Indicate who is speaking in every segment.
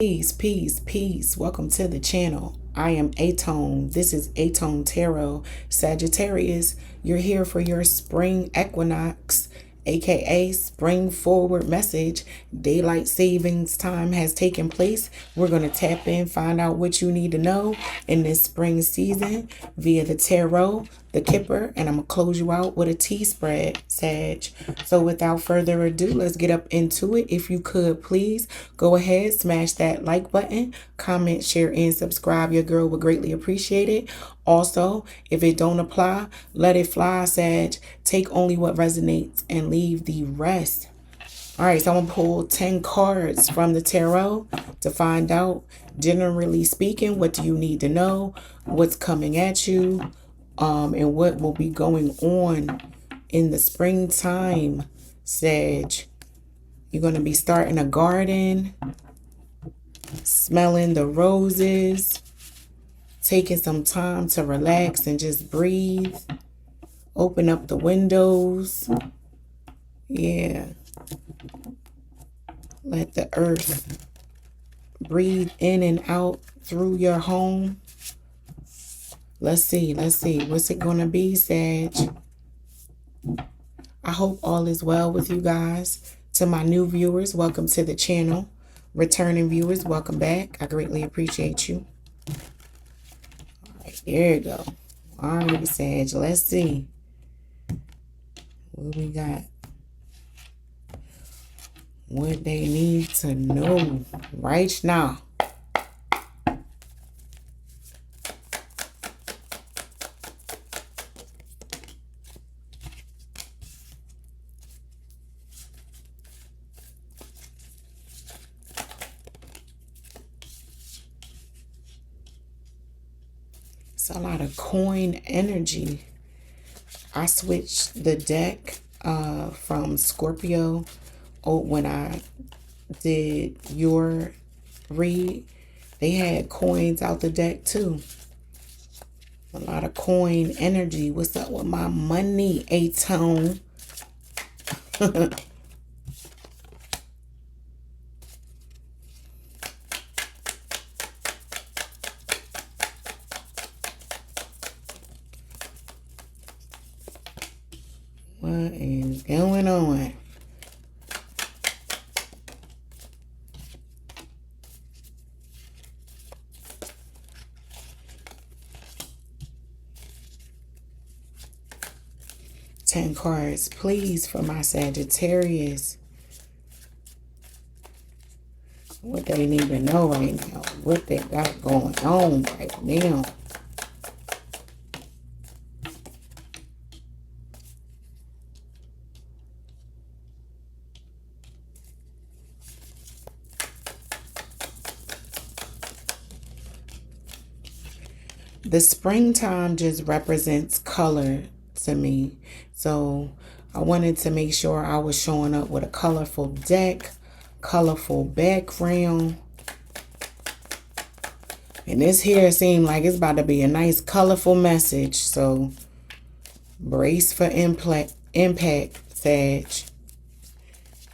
Speaker 1: Peace, peace, peace. Welcome to the channel. I am aTone. This is aTone Tarot. Sagittarius, you're here for your spring equinox, aka spring forward message. Daylight savings time has taken place. We're going to tap in, find out what you need to know in this spring season via the tarot, the kipper, and I'm going to close you out with a tea spread, Sag. So without further ado, let's get up into it. If you could, please go ahead, smash that like button, comment, share, and subscribe. Your girl would greatly appreciate it. Also, if it don't apply, let it fly, Sag. Take only what resonates and leave the rest. All right, so I'm going to pull 10 cards from the tarot to find out, generally speaking, what do you need to know, what's coming at you, and what will be going on in the springtime, Sag. You're going to be starting a garden, smelling the roses, taking some time to relax and just breathe. Open up the windows. Yeah. Let the earth breathe in and out through your home. Let's see. What's it going to be, Sag? I hope all is well with you guys. To my new viewers, welcome to the channel. Returning viewers, welcome back. I greatly appreciate you. All right, there you go. All right, Sag, let's see what we got. What they need to know right now. It's a lot of coin energy. I switched the deck from Scorpio when I did your read. They had coins out the deck too. A lot of coin energy. What's up with my money, aTone? What is going on? Ten cards, please, for my Sagittarius. What they need to know right now. What they got going on right now. The springtime just represents color to me. So I wanted to make sure I was showing up with a colorful deck, colorful background. And this here seemed like it's about to be a nice colorful message. So brace for impact, Sag.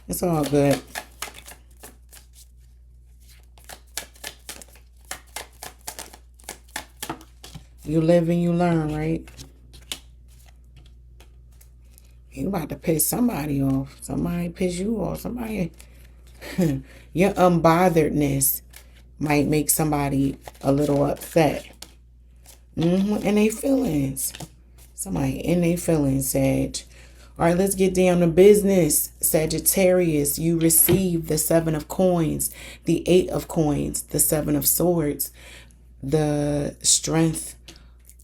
Speaker 1: It's all good. You live and you learn, right? You about to piss somebody off. Somebody piss you off. Somebody. Your unbotheredness might make somebody a little upset. And they feelings. Somebody in their feelings, Sag. All right, let's get down to business. Sagittarius, you receive the 7 of coins, the 8 of coins, the 7 of swords, the strength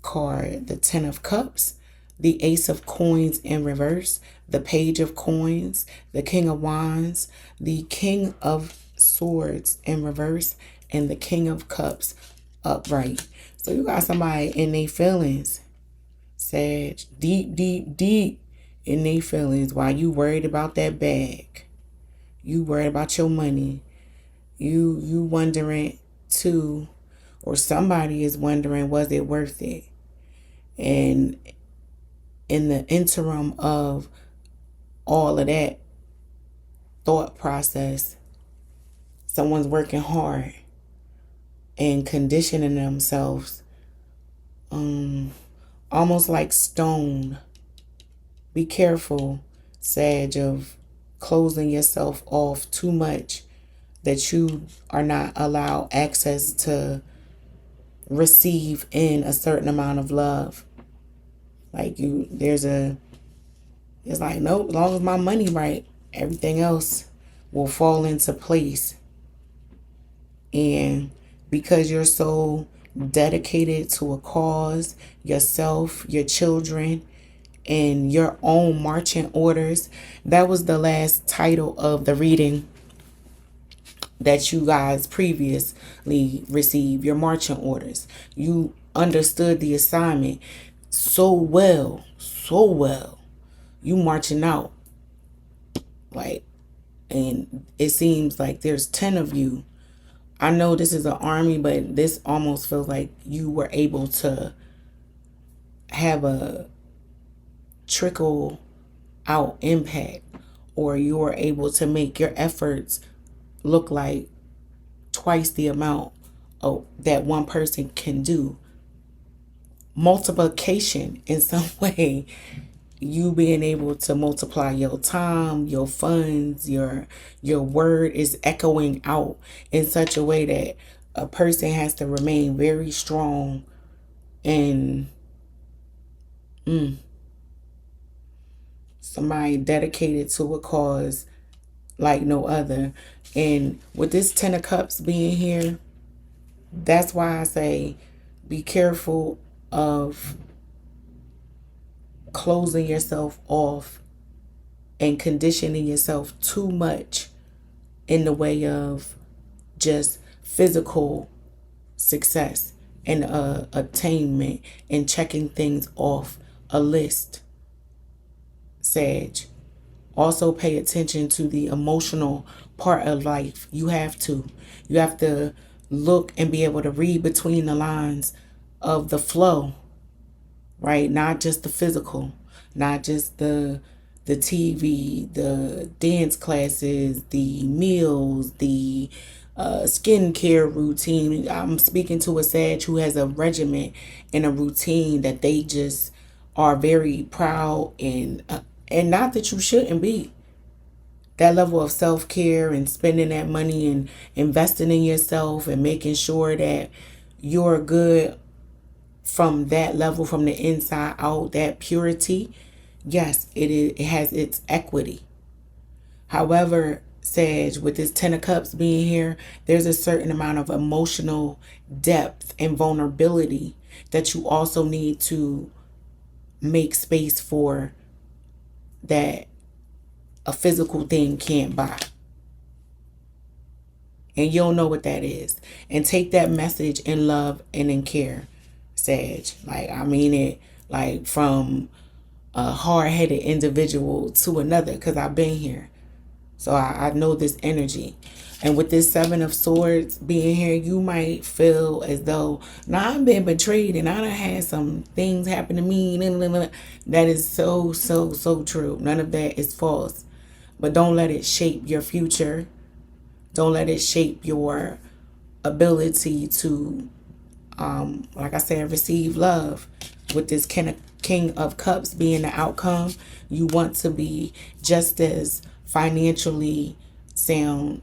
Speaker 1: card, the 10 of cups, the ace of coins in reverse, the page of coins, the king of wands, the king of swords in reverse, and the king of cups upright. So you got somebody in their feelings, Sag, deep in their feelings. While you worried about that bag, you worried about your money, you wondering too, or somebody is wondering, was it worth it? And in the interim of all of that thought process, Someone's working hard and conditioning themselves, almost like stone. Be careful, Sag, of closing yourself off too much that you are not allowed access to receive in a certain amount of love. Like it's like, nope, as long as my money right, everything else will fall into place. And because you're so dedicated to a cause, yourself, your children, and your own marching orders, that was the last title of the reading that you guys previously received, your marching orders. You understood the assignment so well, so well. You marching out, like, and it seems like there's 10 of you. I know this is an army, but this almost feels like you were able to have a trickle out impact, or you were able to make your efforts look like twice the amount of that one person can do. Multiplication in some way. You being able to multiply your time, your funds, your word is echoing out in such a way that a person has to remain very strong and somebody dedicated to a cause like no other. And with this 10 of Cups being here, that's why I say be careful of closing yourself off and conditioning yourself too much in the way of just physical success and attainment and checking things off a list, Sag. Also pay attention to the emotional part of life. You have to look and be able to read between the lines of the flow, right? Not just the physical, not just the TV, the dance classes, the meals, the skincare routine. I'm speaking to a Sag who has a regimen and a routine that they just are very proud and not that you shouldn't be. That level of self-care and spending that money and investing in yourself and making sure that you're good from that level, from the inside out, that purity, yes, it has its equity. However, Sag, with this 10 of Cups being here, there's a certain amount of emotional depth and vulnerability that you also need to make space for, that a physical thing can't buy. And you'll know what that is. And take that message in love and in care, Sag. Like, I mean it, like, from a hard-headed individual to another, because I've been here. So I know this energy. And with this 7 of Swords being here, you might feel as though, nah, I've been betrayed and I done had some things happen to me. That is so, so, so true. None of that is false. But don't let it shape your future. Don't let it shape your ability to, like I said, receive love. With this King of Cups being the outcome, you want to be just as financially sound.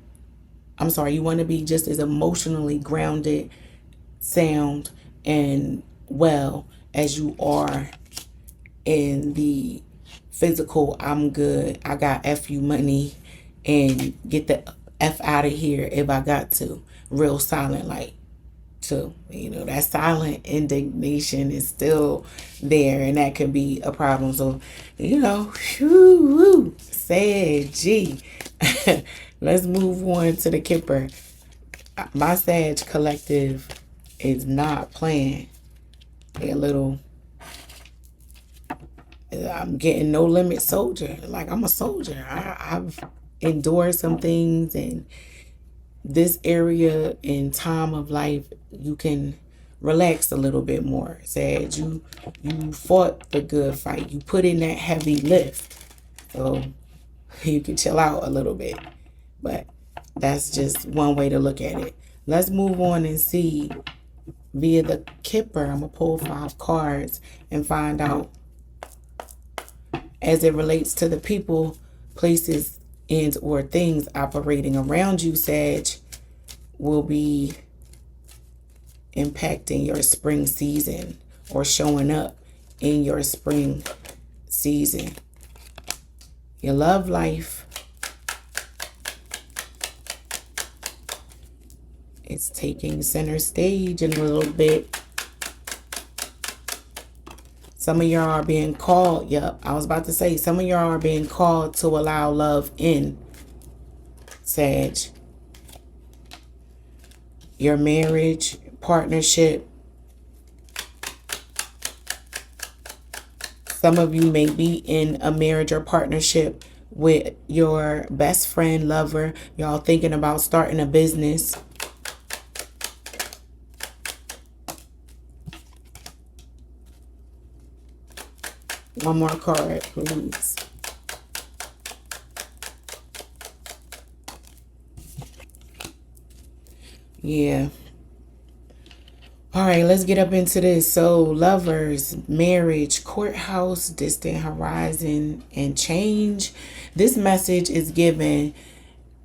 Speaker 1: I'm sorry, you want to be just as emotionally grounded, sound, and well as you are in the physical. I'm good, I got F you money, and get the F out of here if I got to. Real silent, like, too. You know, that silent indignation is still there, and that can be a problem. So, you know, whoo, Sag. Let's move on to the Kipper. My Sag collective is not playing. They're a little, I'm getting no limit soldier. Like, I'm a soldier. I've endured some things, and this area in time of life, you can relax a little bit more. Sag, you fought the good fight. You put in that heavy lift. So you can chill out a little bit. But That's just one way to look at it. Let's move on and see via the Kipper. I'm going to pull 5 cards and find out as it relates to the people, places, and or things operating around you, Sag, will be impacting your spring season or showing up in your spring season. Your love life, it's taking center stage in a little bit. Some of y'all are being called. Yep, I was about to say, some of y'all are being called to allow love in, Sag. Your marriage, partnership. Some of you may be in a marriage or partnership with your best friend, lover. Y'all thinking about starting a business. One more card, please. Yeah. All right, let's get up into this. So, lovers, marriage, courthouse, distant horizon, and change. This message is given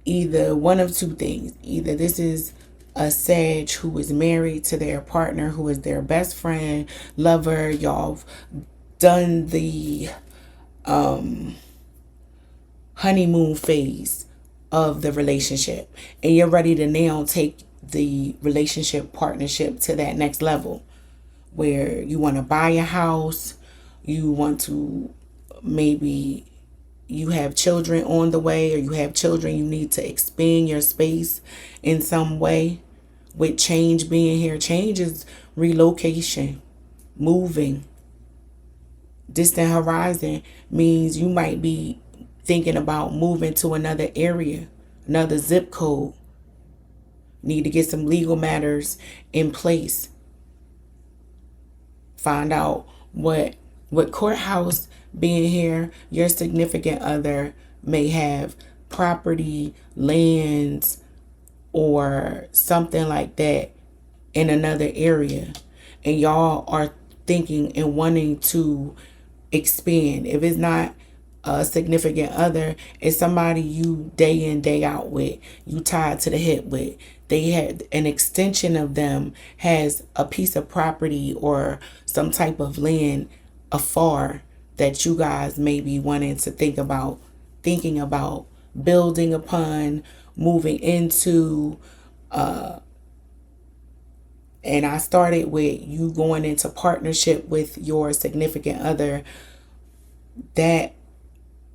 Speaker 1: either one of two things. Either this is a Sag who is married to their partner, who is their best friend, lover. Y'all done the honeymoon phase of the relationship, and you're ready to now take the relationship partnership to that next level where you want to buy a house, you want to, maybe you have children on the way, or you have children, you need to expand your space in some way. With change being here, change is relocation, moving. Distant horizon means you might be thinking about moving to another area, another zip code. Need to get some legal matters in place. Find out what courthouse being here, your significant other may have property, lands, or something like that in another area. And y'all are thinking and wanting to expand. If it's not a significant other, it's somebody you day in, day out with, you tied to the hip with. They had an extension of them, has a piece of property or some type of land afar that you guys may be wanting to thinking about building upon, moving into. And I started with you going into partnership with your significant other. That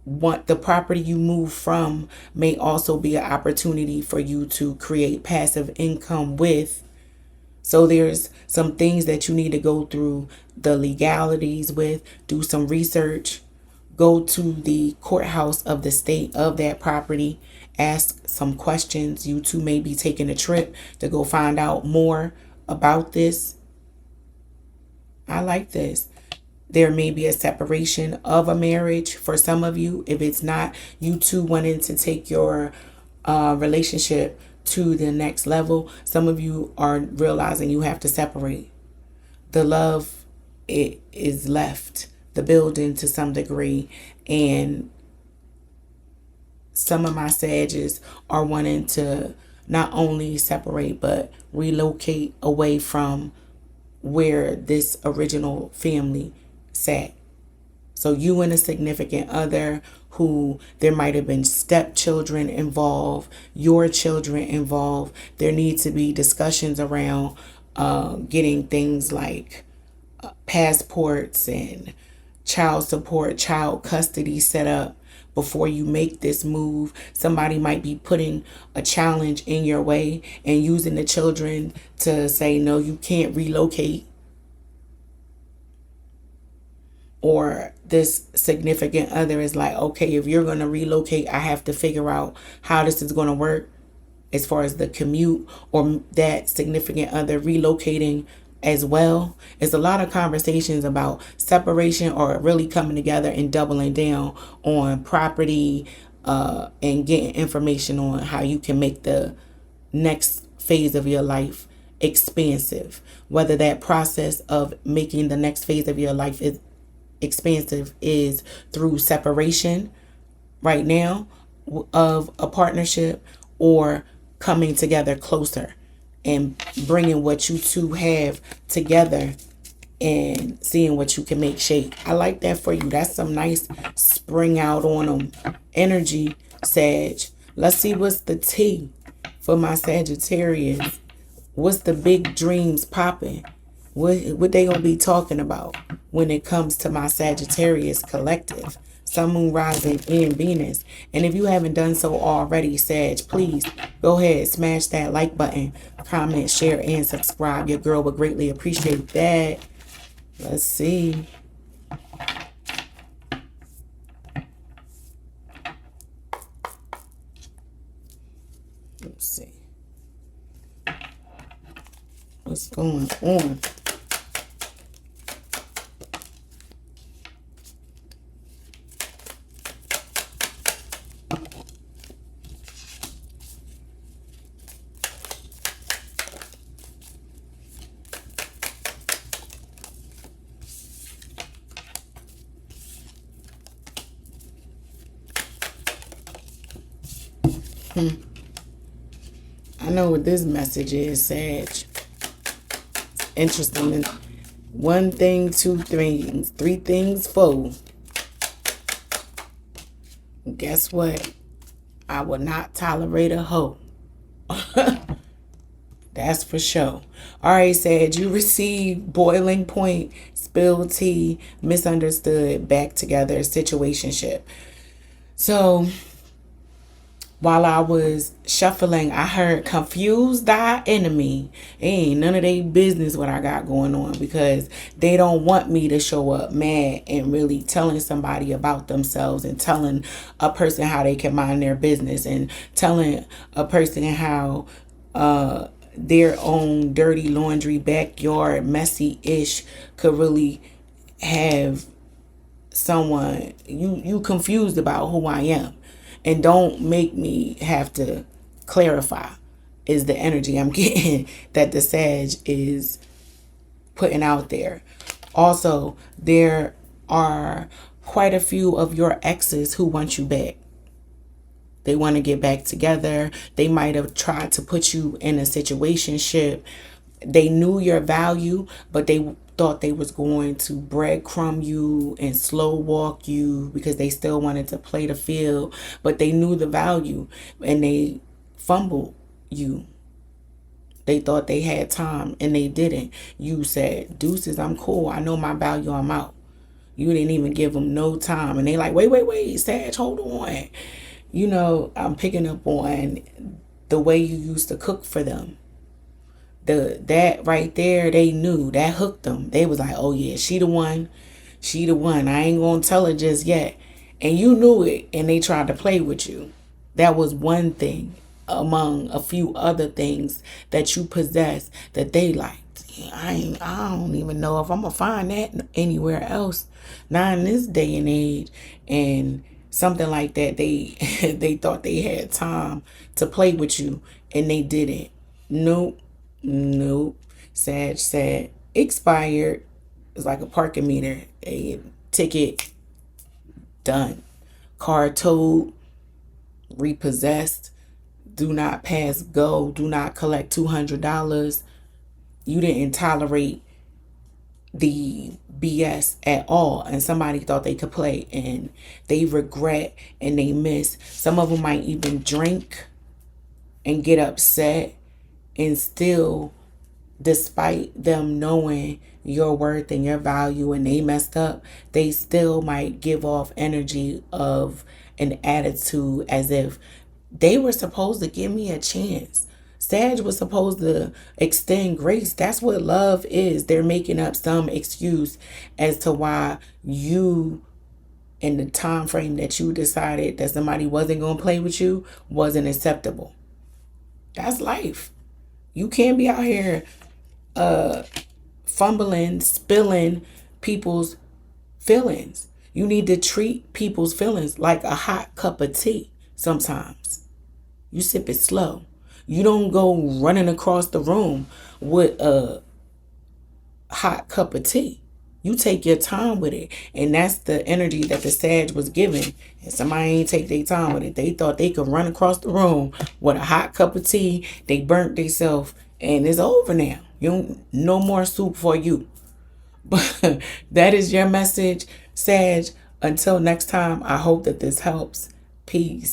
Speaker 1: the property you move from may also be an opportunity for you to create passive income with. So there's some things that you need to go through the legalities with, do some research, go to the courthouse of the state of that property, ask some questions. You two may be taking a trip to go find out more about this. I like this. There may be a separation of a marriage for some of you. If it's not, you two wanting to take your relationship to the next level, some of you are realizing you have to separate. The love, it is left the building to some degree, and some of my Sages are wanting to not only separate but relocate away from where this original family sat. So you and a significant other who there might have been stepchildren involved, your children involved. There need to be discussions around getting things like passports and child support, child custody set up before you make this move. Somebody might be putting a challenge in your way and using the children to say, no, you can't relocate. Or this significant other is like, okay, if you're going to relocate, I have to figure out how this is going to work as far as the commute, or that significant other relocating as well. It's a lot of conversations about separation or really coming together and doubling down on property, and getting information on how you can make the next phase of your life expansive. Whether that process of making the next phase of your life is expansive is through separation right now of a partnership, or coming together closer and bringing what you two have together and seeing what you can make shape. I like that for you. That's some nice spring out on them energy, Sag. Let's see what's the T for my Sagittarius. What's the big dreams popping? What they gonna be talking about when it comes to my Sagittarius collective? Sun, Moon, Rising, and Venus. And if you haven't done so already, Sag, please go ahead, smash that like button, comment, share, and subscribe. Your girl would greatly appreciate that. Let's see. Let's see. What's going on? I know what this message is, Sag. Interesting. One thing, two things, three things, four. Guess what? I will not tolerate a hoe. That's for sure. All right, Sag, you received boiling point, spilled tea, misunderstood, back together, situationship. So while I was shuffling, I heard confused thy enemy. It ain't none of their business what I got going on, because they don't want me to show up mad and really telling somebody about themselves and telling a person how they can mind their business and telling a person how their own dirty laundry backyard messy-ish could really have someone you confused about who I am. And don't make me have to clarify, is the energy I'm getting that the Sag is putting out there. Also, there are quite a few of your exes who want you back. They want to get back together. They might have tried to put you in a situationship. They knew your value, but they thought they was going to breadcrumb you and slow walk you because they still wanted to play the field, but they knew the value and they fumbled you. They thought they had time and they didn't. You said, deuces, I'm cool. I know my value. I'm out. You didn't even give them no time. And they like, wait, Sag, hold on. You know, I'm picking up on the way you used to cook for them. That right there, they knew. That hooked them. They was like, oh yeah, she the one. I ain't gonna tell her just yet. And you knew it, and they tried to play with you. That was one thing among a few other things that you possess that they liked. I don't even know if I'm gonna find that anywhere else. Not in this day and age. And something like that, they they thought they had time to play with you, and they didn't. Nope. Sag said expired. It's like a parking meter. A ticket done. Car towed. Repossessed. Do not pass go. Do not collect $200. You didn't tolerate the BS at all, and somebody thought they could play, and they regret and they miss. Some of them might even drink and get upset, and still, despite them knowing your worth and your value and they messed up, they still might give off energy of an attitude as if they were supposed to give me a chance. Sag was supposed to extend grace. That's what love is. They're making up some excuse as to why you, in the time frame that you decided that somebody wasn't going to play with you, wasn't acceptable. That's life. You can't be out here fumbling, spilling people's feelings. You need to treat people's feelings like a hot cup of tea. sometimes. You sip it slow. You don't go running across the room with a hot cup of tea. You take your time with it. And that's the energy that the Sag was giving. And somebody ain't take their time with it. They thought they could run across the room with a hot cup of tea. They burnt themselves. And it's over now. No more soup for you. But that is your message, Sag. Until next time, I hope that this helps. Peace.